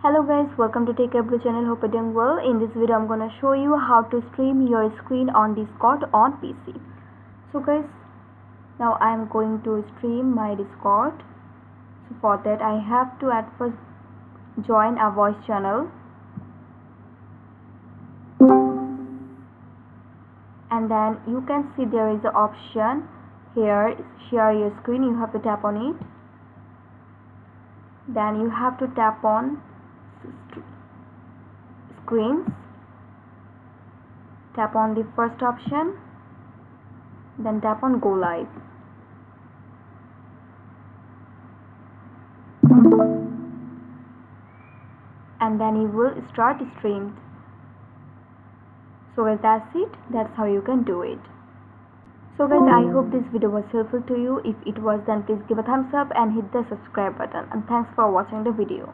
Hello guys, welcome to Take Care Blue channel. Hope you're doing well. In this video I'm gonna show you how to stream your screen on Discord on PC. So guys, now I'm going to stream my Discord. So for that I have to at first join a voice channel, and then you can see there is an option here, share your screen. You have to tap on it. Then you have to tap on screens, tap on the first option, then tap on go live. And then you will start streamed. So guys, that's it. That's how you can do it. So guys, I hope this video was helpful to you. If it was, then please give a thumbs up and hit the subscribe button, and thanks for watching the video.